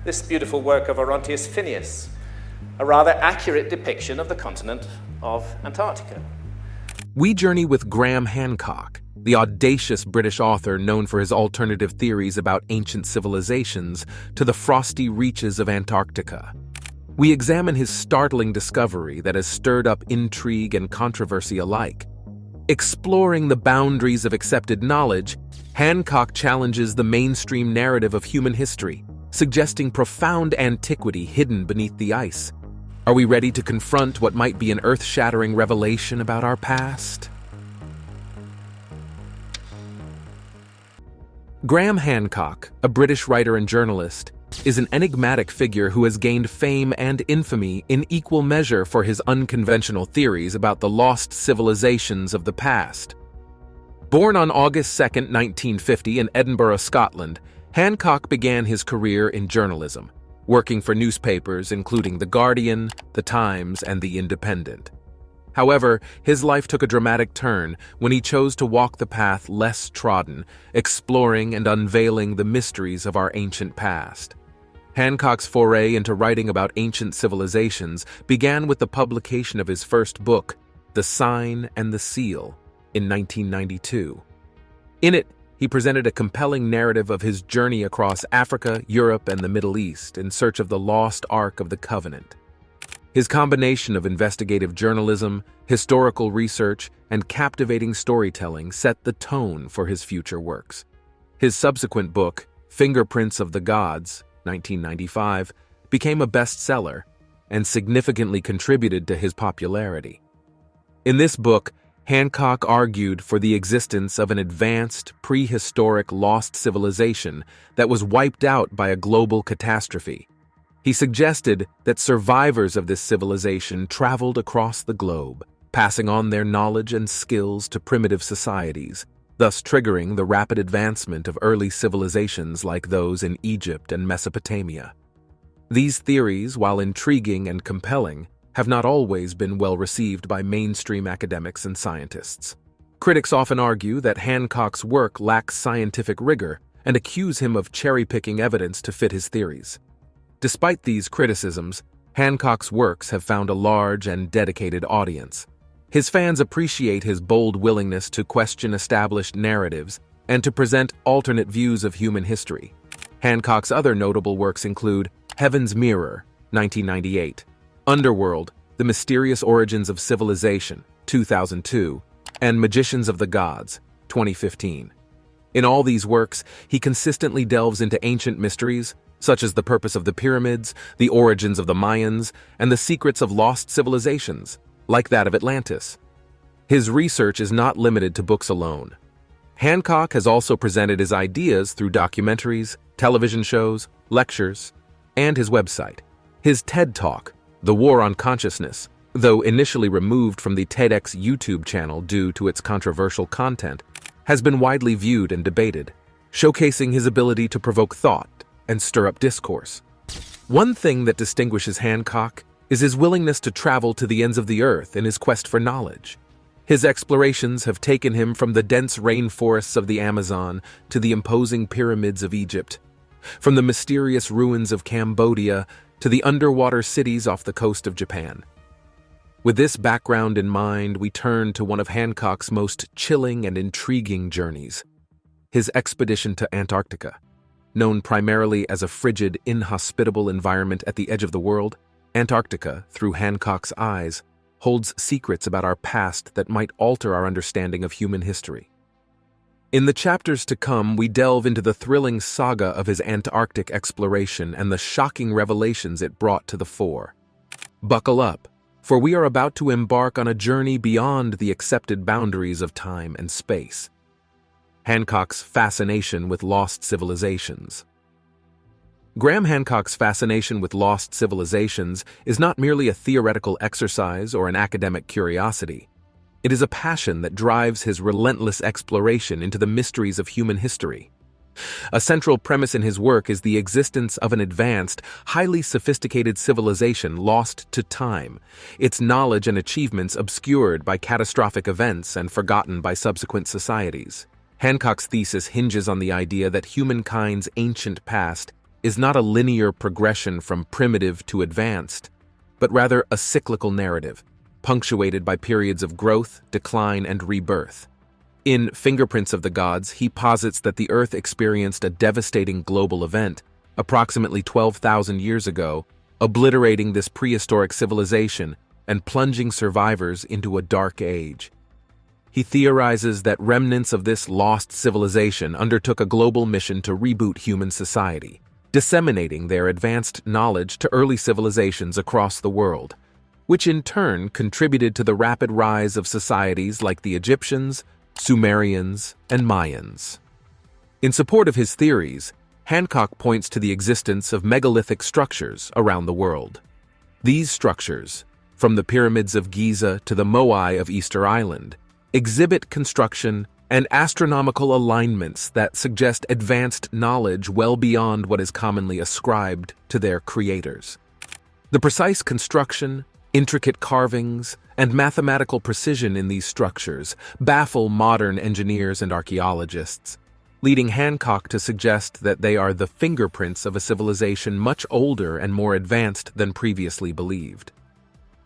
this beautiful work of Orontius Phineas, a rather accurate depiction of the continent of Antarctica. We journey with Graham Hancock, the audacious British author known for his alternative theories about ancient civilizations, to the frosty reaches of Antarctica. We examine his startling discovery that has stirred up intrigue and controversy alike. Exploring the boundaries of accepted knowledge, Hancock challenges the mainstream narrative of human history, suggesting profound antiquity hidden beneath the ice. Are we ready to confront what might be an earth-shattering revelation about our past? Graham Hancock, a British writer and journalist, is an enigmatic figure who has gained fame and infamy in equal measure for his unconventional theories about the lost civilizations of the past. Born on August 2, 1950 in Edinburgh, Scotland, Hancock began his career in journalism, working for newspapers including The Guardian, The Times, and The Independent. However, his life took a dramatic turn when he chose to walk the path less trodden, exploring and unveiling the mysteries of our ancient past. Hancock's foray into writing about ancient civilizations began with the publication of his first book, The Sign and the Seal, in 1992. In it, he presented a compelling narrative of his journey across Africa, Europe, and the Middle East in search of the lost Ark of the Covenant. His combination of investigative journalism, historical research, and captivating storytelling set the tone for his future works. His subsequent book, Fingerprints of the Gods, 1995, became a bestseller and significantly contributed to his popularity. In this book, Hancock argued for the existence of an advanced, prehistoric lost civilization that was wiped out by a global catastrophe. He suggested that survivors of this civilization traveled across the globe, passing on their knowledge and skills to primitive societies, thus triggering the rapid advancement of early civilizations like those in Egypt and Mesopotamia. These theories, while intriguing and compelling, have not always been well received by mainstream academics and scientists. Critics often argue that Hancock's work lacks scientific rigor and accuse him of cherry-picking evidence to fit his theories. Despite these criticisms, Hancock's works have found a large and dedicated audience. His fans appreciate his bold willingness to question established narratives and to present alternate views of human history. Hancock's other notable works include Heaven's Mirror, 1998, Underworld, The Mysterious Origins of Civilization, 2002, and Magicians of the Gods, 2015. In all these works, he consistently delves into ancient mysteries, such as the purpose of the pyramids, the origins of the Mayans, and the secrets of lost civilizations, like that of Atlantis. His research is not limited to books alone. Hancock has also presented his ideas through documentaries, television shows, lectures, and his website. His TED Talk, The War on Consciousness, though initially removed from the TEDx YouTube channel due to its controversial content, has been widely viewed and debated, showcasing his ability to provoke thought and stir up discourse. One thing that distinguishes Hancock is his willingness to travel to the ends of the earth in his quest for knowledge. His explorations have taken him from the dense rainforests of the Amazon to the imposing pyramids of Egypt, from the mysterious ruins of Cambodia to the underwater cities off the coast of Japan. With this background in mind, we turn to one of Hancock's most chilling and intriguing journeys, his expedition to Antarctica. Known primarily as a frigid, inhospitable environment at the edge of the world, Antarctica, through Hancock's eyes, holds secrets about our past that might alter our understanding of human history. In the chapters to come, we delve into the thrilling saga of his Antarctic exploration and the shocking revelations it brought to the fore. Buckle up, for we are about to embark on a journey beyond the accepted boundaries of time and space. Hancock's fascination with lost civilizations. Graham Hancock's fascination with lost civilizations is not merely a theoretical exercise or an academic curiosity. It is a passion that drives his relentless exploration into the mysteries of human history. A central premise in his work is the existence of an advanced, highly sophisticated civilization lost to time, its knowledge and achievements obscured by catastrophic events and forgotten by subsequent societies. Hancock's thesis hinges on the idea that humankind's ancient past is not a linear progression from primitive to advanced, but rather a cyclical narrative, punctuated by periods of growth, decline, and rebirth. In Fingerprints of the Gods, he posits that the Earth experienced a devastating global event approximately 12,000 years ago, obliterating this prehistoric civilization and plunging survivors into a dark age. He theorizes that remnants of this lost civilization undertook a global mission to reboot human society, disseminating their advanced knowledge to early civilizations across the world, which in turn contributed to the rapid rise of societies like the Egyptians, Sumerians, and Mayans. In support of his theories, Hancock points to the existence of megalithic structures around the world. These structures, from the pyramids of Giza to the Moai of Easter Island, exhibit construction and astronomical alignments that suggest advanced knowledge well beyond what is commonly ascribed to their creators. The precise construction, intricate carvings, and mathematical precision in these structures baffle modern engineers and archaeologists, leading Hancock to suggest that they are the fingerprints of a civilization much older and more advanced than previously believed.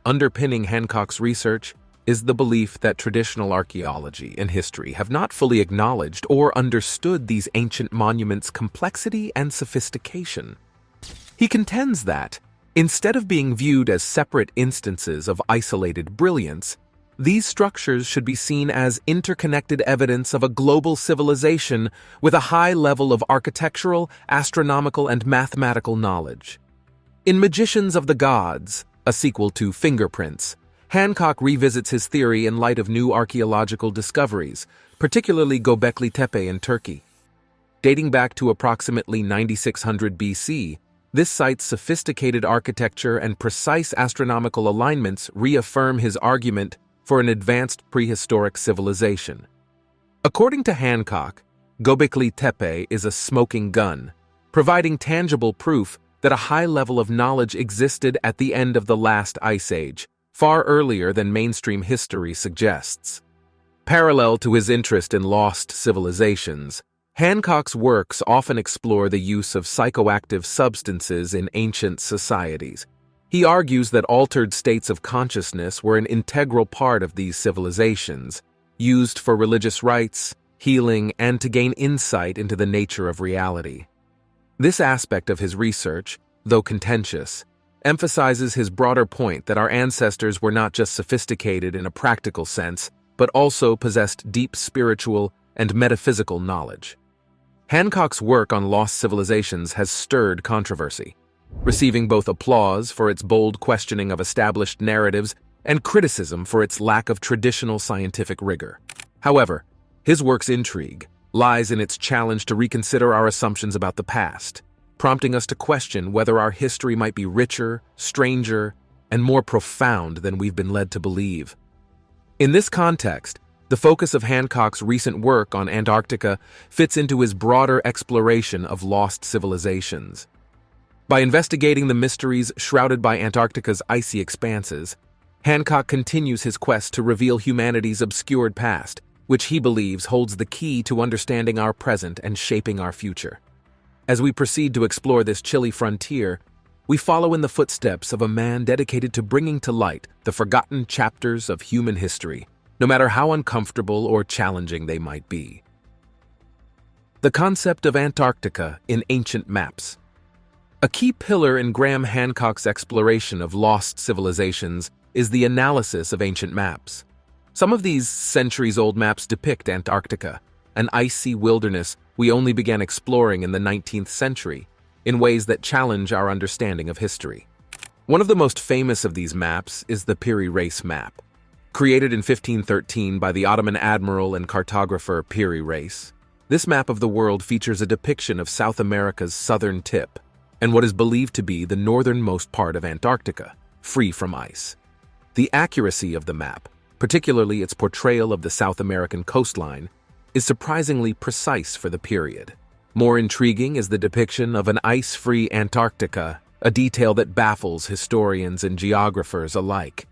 Underpinning Hancock's research is the belief that traditional archaeology and history have not fully acknowledged or understood these ancient monuments' complexity and sophistication. He contends that, instead of being viewed as separate instances of isolated brilliance, these structures should be seen as interconnected evidence of a global civilization with a high level of architectural, astronomical, and mathematical knowledge. In Magicians of the Gods, a sequel to Fingerprints, Hancock revisits his theory in light of new archaeological discoveries, particularly Göbekli Tepe in Turkey. Dating back to approximately 9600 BC, this site's sophisticated architecture and precise astronomical alignments reaffirm his argument for an advanced prehistoric civilization. According to Hancock, Göbekli Tepe is a smoking gun, providing tangible proof that a high level of knowledge existed at the end of the last ice age, far earlier than mainstream history suggests. Parallel to his interest in lost civilizations, Hancock's works often explore the use of psychoactive substances in ancient societies. He argues that altered states of consciousness were an integral part of these civilizations, used for religious rites, healing, and to gain insight into the nature of reality. This aspect of his research, though contentious, emphasizes his broader point that our ancestors were not just sophisticated in a practical sense, but also possessed deep spiritual and metaphysical knowledge. Hancock's work on lost civilizations has stirred controversy, receiving both applause for its bold questioning of established narratives and criticism for its lack of traditional scientific rigor. However, his work's intrigue lies in its challenge to reconsider our assumptions about the past, prompting us to question whether our history might be richer, stranger, and more profound than we've been led to believe. In this context, the focus of Hancock's recent work on Antarctica fits into his broader exploration of lost civilizations. By investigating the mysteries shrouded by Antarctica's icy expanses, Hancock continues his quest to reveal humanity's obscured past, which he believes holds the key to understanding our present and shaping our future. As we proceed to explore this chilly frontier, we follow in the footsteps of a man dedicated to bringing to light the forgotten chapters of human history, no matter how uncomfortable or challenging they might be. The concept of Antarctica in ancient maps. A key pillar in Graham Hancock's exploration of lost civilizations is the analysis of ancient maps. Some of these centuries-old maps depict Antarctica, an icy wilderness we only began exploring in the 19th century, in ways that challenge our understanding of history. One of the most famous of these maps is the Piri Reis map. Created in 1513 by the Ottoman admiral and cartographer Piri Reis, this map of the world features a depiction of South America's southern tip and what is believed to be the northernmost part of Antarctica, free from ice. The accuracy of the map, particularly its portrayal of the South American coastline, is surprisingly precise for the period. More intriguing is the depiction of an ice-free Antarctica, a detail that baffles historians and geographers alike.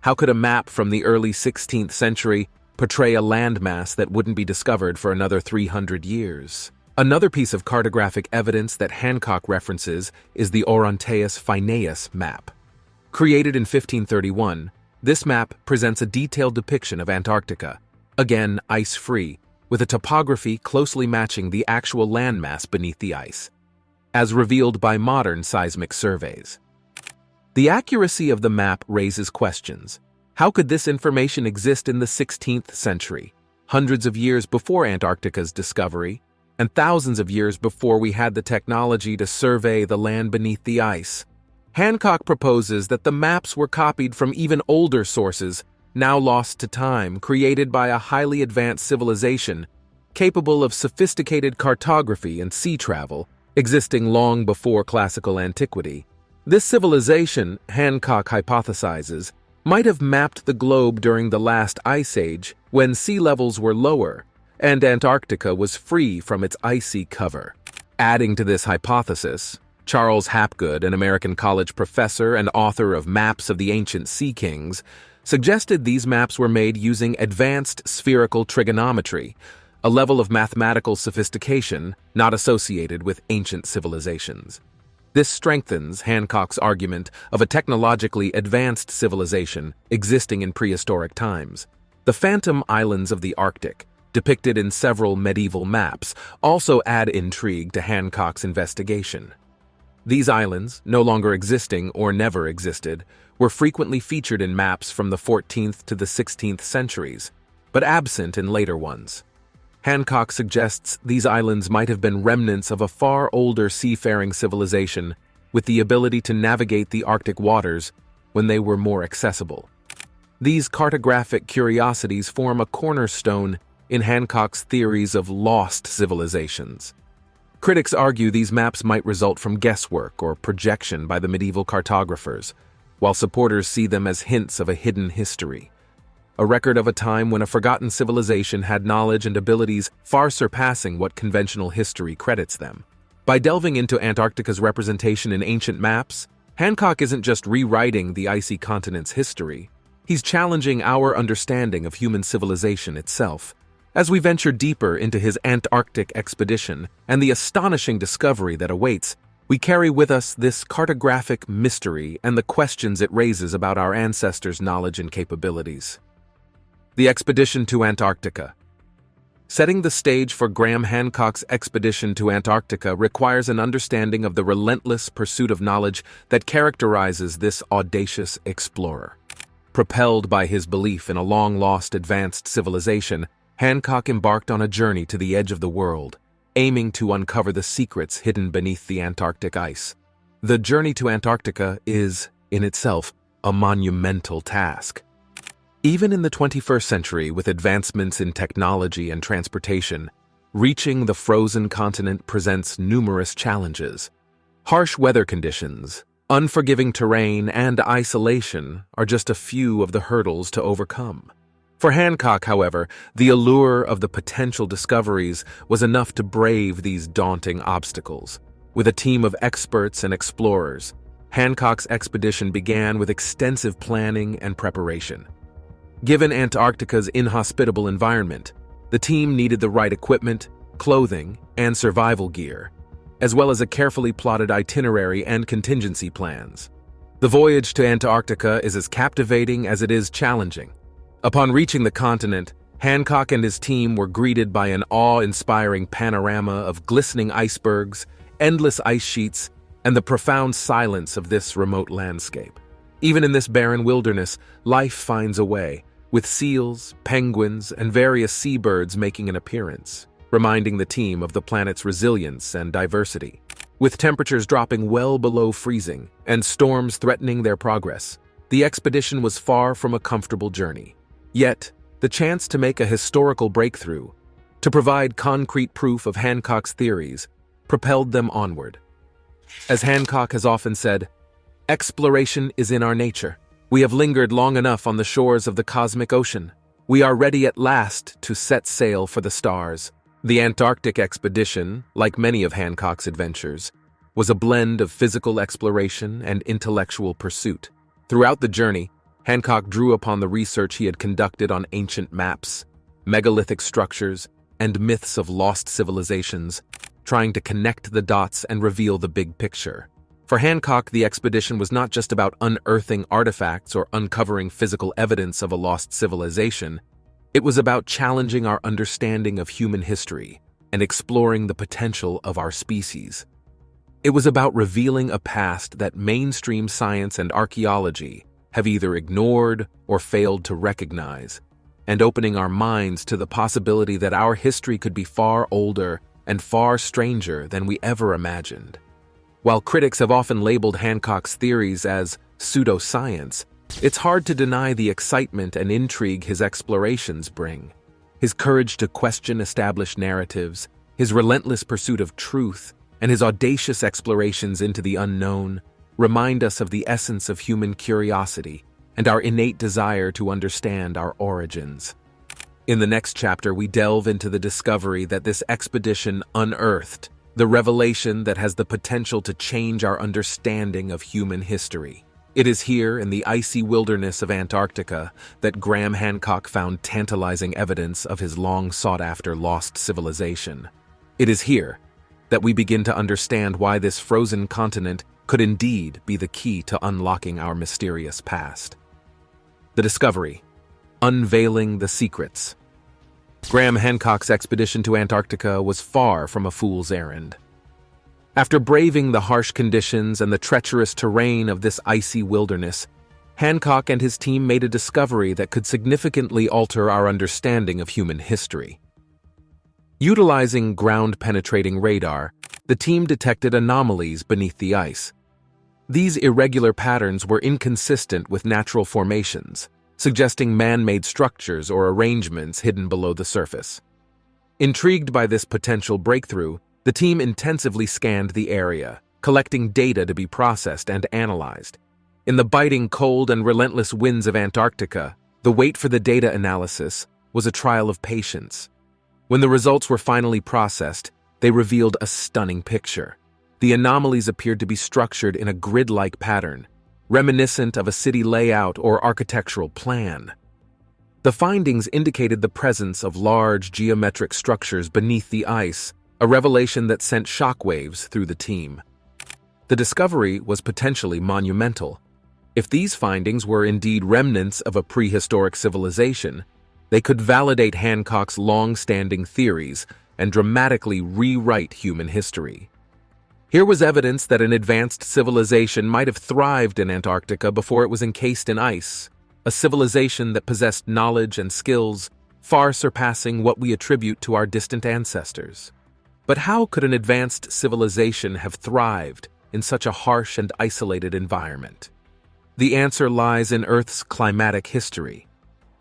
How could a map from the early 16th century portray a landmass that wouldn't be discovered for another 300 years? Another piece of cartographic evidence that Hancock references is the Oronteus Phineus map. Created in 1531, this map presents a detailed depiction of Antarctica, again ice-free, with a topography closely matching the actual landmass beneath the ice, as revealed by modern seismic surveys. The accuracy of the map raises questions. How could this information exist in the 16th century, hundreds of years before Antarctica's discovery, and thousands of years before we had the technology to survey the land beneath the ice? Hancock proposes that the maps were copied from even older sources, now lost to time, created by a highly advanced civilization, capable of sophisticated cartography and sea travel, existing long before classical antiquity. This civilization, Hancock hypothesizes, might have mapped the globe during the last ice age, when sea levels were lower, and Antarctica was free from its icy cover. Adding to this hypothesis, Charles Hapgood, an American college professor and author of Maps of the Ancient Sea Kings, suggested these maps were made using advanced spherical trigonometry, a level of mathematical sophistication not associated with ancient civilizations. This strengthens Hancock's argument of a technologically advanced civilization existing in prehistoric times. The Phantom Islands of the Arctic, depicted in several medieval maps, also add intrigue to Hancock's investigation. These islands, no longer existing or never existed, were frequently featured in maps from the 14th to the 16th centuries, but absent in later ones. Hancock suggests these islands might have been remnants of a far older seafaring civilization with the ability to navigate the Arctic waters when they were more accessible. These cartographic curiosities form a cornerstone in Hancock's theories of lost civilizations. Critics argue these maps might result from guesswork or projection by the medieval cartographers, while supporters see them as hints of a hidden history, a record of a time when a forgotten civilization had knowledge and abilities far surpassing what conventional history credits them. By delving into Antarctica's representation in ancient maps, Hancock isn't just rewriting the icy continent's history, he's challenging our understanding of human civilization itself. As we venture deeper into his Antarctic expedition and the astonishing discovery that awaits, we carry with us this cartographic mystery and the questions it raises about our ancestors' knowledge and capabilities. The expedition to Antarctica. Setting the stage for Graham Hancock's expedition to Antarctica requires an understanding of the relentless pursuit of knowledge that characterizes this audacious explorer. Propelled by his belief in a long-lost advanced civilization, Hancock embarked on a journey to the edge of the world, aiming to uncover the secrets hidden beneath the Antarctic ice. The journey to Antarctica is, in itself, a monumental task. Even in the 21st century, with advancements in technology and transportation, reaching the frozen continent presents numerous challenges. Harsh weather conditions, unforgiving terrain, and isolation are just a few of the hurdles to overcome. For Hancock, however, the allure of the potential discoveries was enough to brave these daunting obstacles. With a team of experts and explorers, Hancock's expedition began with extensive planning and preparation. Given Antarctica's inhospitable environment, the team needed the right equipment, clothing, and survival gear, as well as a carefully plotted itinerary and contingency plans. The voyage to Antarctica is as captivating as it is challenging. Upon reaching the continent, Hancock and his team were greeted by an awe-inspiring panorama of glistening icebergs, endless ice sheets, and the profound silence of this remote landscape. Even in this barren wilderness, life finds a way, with seals, penguins, and various seabirds making an appearance, reminding the team of the planet's resilience and diversity. With temperatures dropping well below freezing and storms threatening their progress, the expedition was far from a comfortable journey. Yet, the chance to make a historical breakthrough, to provide concrete proof of Hancock's theories, propelled them onward. As Hancock has often said, "Exploration is in our nature. We have lingered long enough on the shores of the cosmic ocean. We are ready at last to set sail for the stars." The Antarctic expedition, like many of Hancock's adventures, was a blend of physical exploration and intellectual pursuit. Throughout the journey, Hancock drew upon the research he had conducted on ancient maps, megalithic structures, and myths of lost civilizations, trying to connect the dots and reveal the big picture. For Hancock, the expedition was not just about unearthing artifacts or uncovering physical evidence of a lost civilization. It was about challenging our understanding of human history and exploring the potential of our species. It was about revealing a past that mainstream science and archaeology have either ignored or failed to recognize, and opening our minds to the possibility that our history could be far older and far stranger than we ever imagined. While critics have often labeled Hancock's theories as pseudoscience, it's hard to deny the excitement and intrigue his explorations bring. His courage to question established narratives, his relentless pursuit of truth, and his audacious explorations into the unknown remind us of the essence of human curiosity and our innate desire to understand our origins. In the next chapter, we delve into the discovery that this expedition unearthed, the revelation that has the potential to change our understanding of human history. It is here, in the icy wilderness of Antarctica, that Graham Hancock found tantalizing evidence of his long-sought-after lost civilization. It is here that we begin to understand why this frozen continent could indeed be the key to unlocking our mysterious past. The discovery, unveiling the secrets. Graham Hancock's expedition to Antarctica was far from a fool's errand. After braving the harsh conditions and the treacherous terrain of this icy wilderness, Hancock and his team made a discovery that could significantly alter our understanding of human history. Utilizing ground-penetrating radar, the team detected anomalies beneath the ice. These irregular patterns were inconsistent with natural formations, suggesting man-made structures or arrangements hidden below the surface. Intrigued by this potential breakthrough, the team intensively scanned the area, collecting data to be processed and analyzed. In the biting cold and relentless winds of Antarctica, the wait for the data analysis was a trial of patience. When the results were finally processed, they revealed a stunning picture. The anomalies appeared to be structured in a grid-like pattern, reminiscent of a city layout or architectural plan. The findings indicated the presence of large geometric structures beneath the ice, a revelation that sent shockwaves through the team. The discovery was potentially monumental. If these findings were indeed remnants of a prehistoric civilization, they could validate Hancock's long-standing theories and dramatically rewrite human history. Here was evidence that an advanced civilization might have thrived in Antarctica before it was encased in ice, a civilization that possessed knowledge and skills far surpassing what we attribute to our distant ancestors. But how could an advanced civilization have thrived in such a harsh and isolated environment? The answer lies in Earth's climatic history.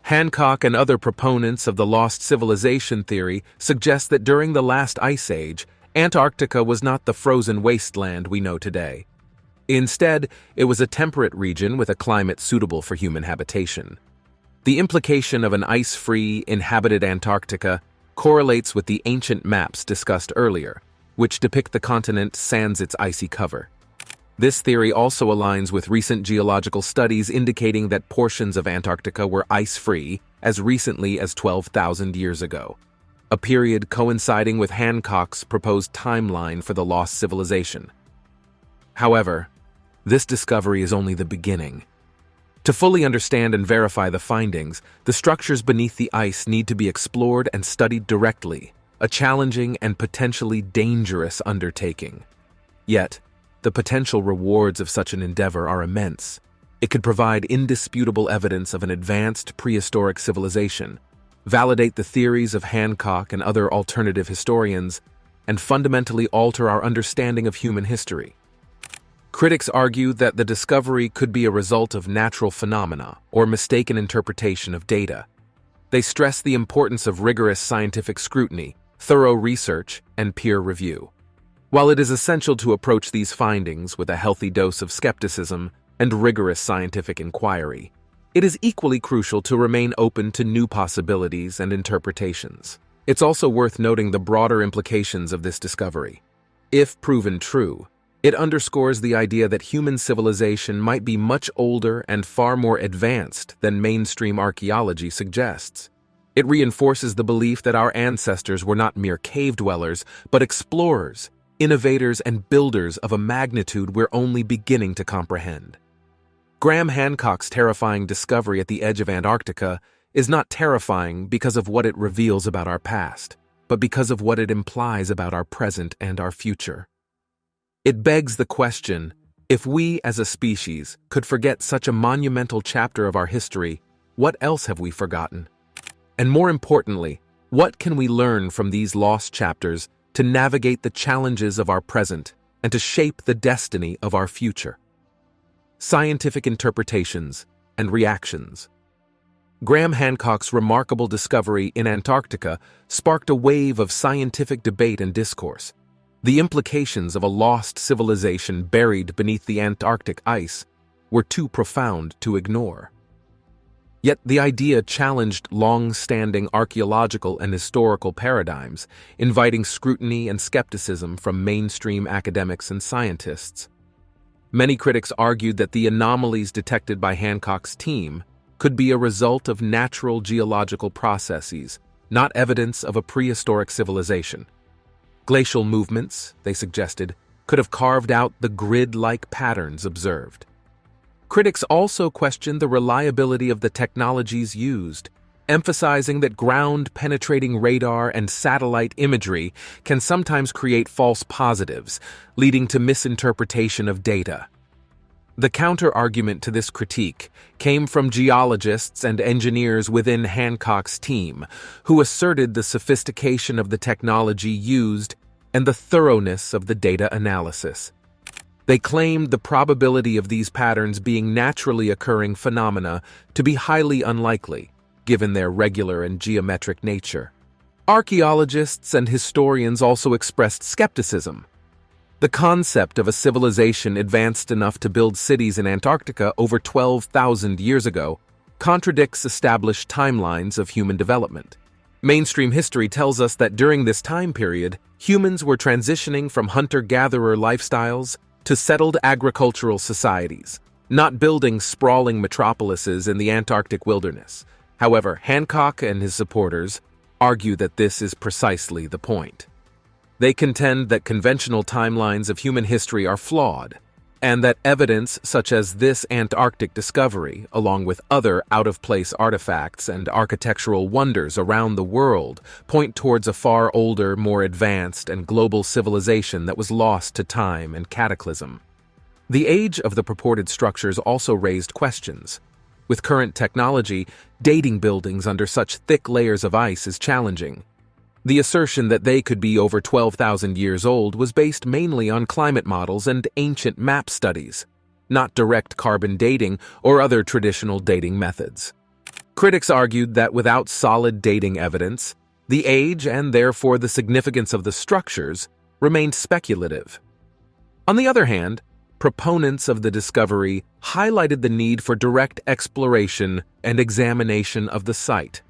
Hancock and other proponents of the lost civilization theory suggest that during the last ice age, Antarctica was not the frozen wasteland we know today. Instead, it was a temperate region with a climate suitable for human habitation. The implication of an ice-free, inhabited Antarctica correlates with the ancient maps discussed earlier, which depict the continent sans its icy cover. This theory also aligns with recent geological studies indicating that portions of Antarctica were ice-free as recently as 12,000 years ago, a period coinciding with Hancock's proposed timeline for the lost civilization. However, this discovery is only the beginning. To fully understand and verify the findings, the structures beneath the ice need to be explored and studied directly, a challenging and potentially dangerous undertaking. Yet, the potential rewards of such an endeavor are immense. It could provide indisputable evidence of an advanced prehistoric civilization, validate the theories of Hancock and other alternative historians, and fundamentally alter our understanding of human history. Critics argue that the discovery could be a result of natural phenomena or mistaken interpretation of data. They stress the importance of rigorous scientific scrutiny, thorough research, and peer review. While it is essential to approach these findings with a healthy dose of skepticism and rigorous scientific inquiry, it is equally crucial to remain open to new possibilities and interpretations. It's also worth noting the broader implications of this discovery. If proven true, it underscores the idea that human civilization might be much older and far more advanced than mainstream archaeology suggests. It reinforces the belief that our ancestors were not mere cave dwellers, but explorers, innovators, and builders of a magnitude we're only beginning to comprehend. Graham Hancock's terrifying discovery at the edge of Antarctica is not terrifying because of what it reveals about our past, but because of what it implies about our present and our future. It begs the question, if we as a species could forget such a monumental chapter of our history, what else have we forgotten? And more importantly, what can we learn from these lost chapters to navigate the challenges of our present and to shape the destiny of our future? Scientific interpretations and reactions. Graham Hancock's remarkable discovery in Antarctica sparked a wave of scientific debate and discourse. The implications of a lost civilization buried beneath the Antarctic ice were too profound to ignore. Yet the idea challenged long-standing archaeological and historical paradigms, inviting scrutiny and skepticism from mainstream academics and scientists. Many critics argued that the anomalies detected by Hancock's team could be a result of natural geological processes, not evidence of a prehistoric civilization. Glacial movements, they suggested, could have carved out the grid-like patterns observed. Critics also questioned the reliability of the technologies used, emphasizing that ground-penetrating radar and satellite imagery can sometimes create false positives, leading to misinterpretation of data. The counter-argument to this critique came from geologists and engineers within Hancock's team, who asserted the sophistication of the technology used and the thoroughness of the data analysis. They claimed the probability of these patterns being naturally occurring phenomena to be highly unlikely, given their regular and geometric nature. Archaeologists and historians also expressed skepticism. The concept of a civilization advanced enough to build cities in Antarctica over 12,000 years ago contradicts established timelines of human development. Mainstream history tells us that during this time period, humans were transitioning from hunter-gatherer lifestyles to settled agricultural societies, not building sprawling metropolises in the Antarctic wilderness. However, Hancock and his supporters argue that this is precisely the point. They contend that conventional timelines of human history are flawed, and that evidence such as this Antarctic discovery, along with other out-of-place artifacts and architectural wonders around the world, point towards a far older, more advanced, and global civilization that was lost to time and cataclysm. The age of the purported structures also raised questions. With current technology, dating buildings under such thick layers of ice is challenging. The assertion that they could be over 12,000 years old was based mainly on climate models and ancient map studies, not direct carbon dating or other traditional dating methods. Critics argued that without solid dating evidence, the age and therefore the significance of the structures remained speculative. On the other hand, proponents of the discovery highlighted the need for direct exploration and examination of the site.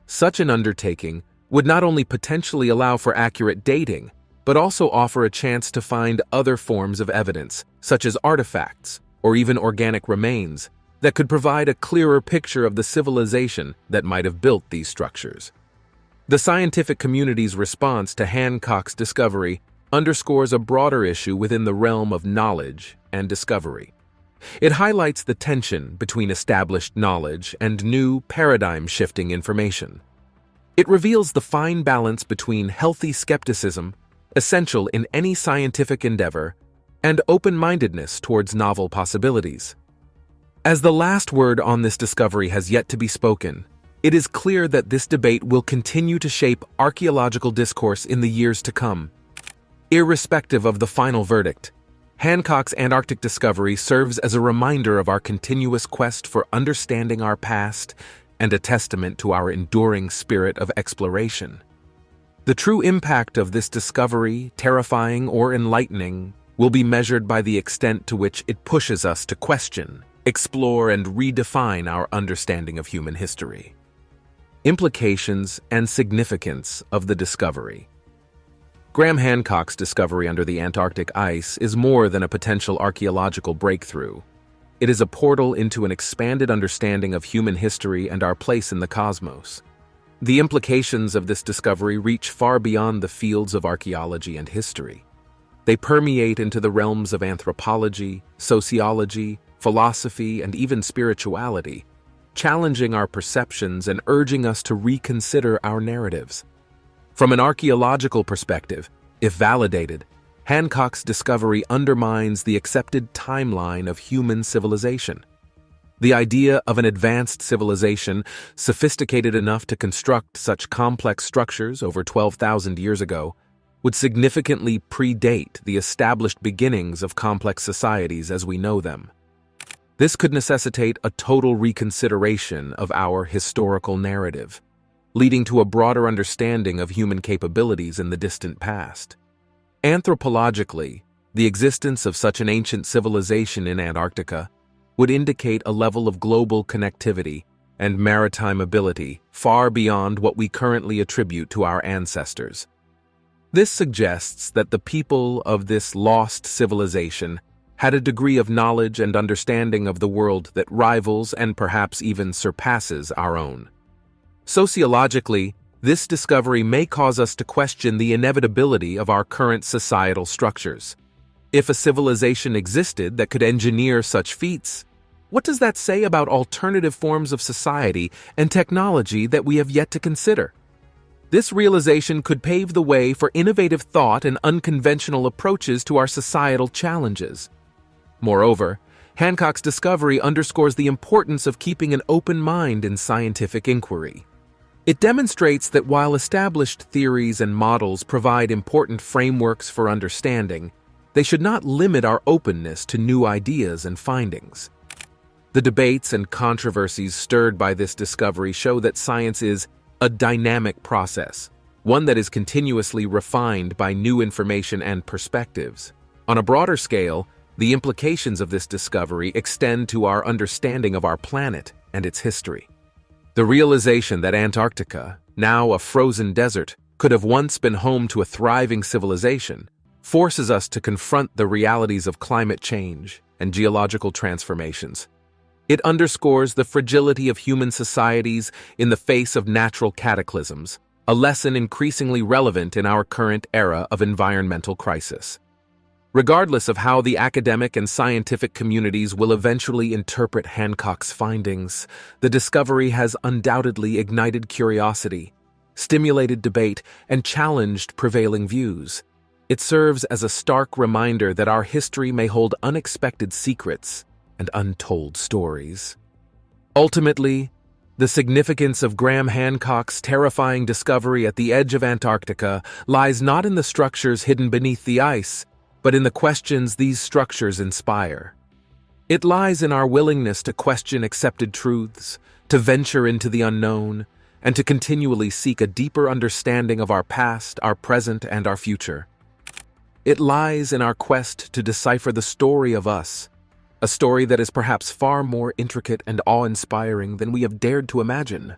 Such an undertaking would not only potentially allow for accurate dating, but also offer a chance to find other forms of evidence, such as artifacts or even organic remains, that could provide a clearer picture of the civilization that might have built these structures. The scientific community's response to Hancock's discovery underscores a broader issue within the realm of knowledge and discovery. It highlights the tension between established knowledge and new paradigm-shifting information. It reveals the fine balance between healthy skepticism, essential in any scientific endeavor, and open-mindedness towards novel possibilities. As the last word on this discovery has yet to be spoken, it is clear that this debate will continue to shape archaeological discourse in the years to come. Irrespective of the final verdict, Hancock's Antarctic discovery serves as a reminder of our continuous quest for understanding our past and a testament to our enduring spirit of exploration. The true impact of this discovery, terrifying or enlightening, will be measured by the extent to which it pushes us to question, explore, and redefine our understanding of human history. Implications and significance of the discovery. Graham Hancock's discovery under the Antarctic ice is more than a potential archaeological breakthrough. It is a portal into an expanded understanding of human history and our place in the cosmos. The implications of this discovery reach far beyond the fields of archaeology and history. They permeate into the realms of anthropology, sociology, philosophy, and even spirituality, challenging our perceptions and urging us to reconsider our narratives. From an archaeological perspective, if validated, Hancock's discovery undermines the accepted timeline of human civilization. The idea of an advanced civilization, sophisticated enough to construct such complex structures over 12,000 years ago, would significantly predate the established beginnings of complex societies as we know them. This could necessitate a total reconsideration of our historical narrative, leading to a broader understanding of human capabilities in the distant past. Anthropologically, the existence of such an ancient civilization in Antarctica would indicate a level of global connectivity and maritime ability far beyond what we currently attribute to our ancestors. This suggests that the people of this lost civilization had a degree of knowledge and understanding of the world that rivals and perhaps even surpasses our own. Sociologically, this discovery may cause us to question the inevitability of our current societal structures. If a civilization existed that could engineer such feats, what does that say about alternative forms of society and technology that we have yet to consider? This realization could pave the way for innovative thought and unconventional approaches to our societal challenges. Moreover, Hancock's discovery underscores the importance of keeping an open mind in scientific inquiry. It demonstrates that while established theories and models provide important frameworks for understanding, they should not limit our openness to new ideas and findings. The debates and controversies stirred by this discovery show that science is a dynamic process, one that is continuously refined by new information and perspectives. On a broader scale, the implications of this discovery extend to our understanding of our planet and its history. The realization that Antarctica, now a frozen desert, could have once been home to a thriving civilization, forces us to confront the realities of climate change and geological transformations. It underscores the fragility of human societies in the face of natural cataclysms, a lesson increasingly relevant in our current era of environmental crisis. Regardless of how the academic and scientific communities will eventually interpret Hancock's findings, the discovery has undoubtedly ignited curiosity, stimulated debate, and challenged prevailing views. It serves as a stark reminder that our history may hold unexpected secrets and untold stories. Ultimately, the significance of Graham Hancock's terrifying discovery at the edge of Antarctica lies not in the structures hidden beneath the ice, but in the questions these structures inspire. It lies in our willingness to question accepted truths, to venture into the unknown, and to continually seek a deeper understanding of our past, our present, and our future. It lies in our quest to decipher the story of us, a story that is perhaps far more intricate and awe-inspiring than we have dared to imagine.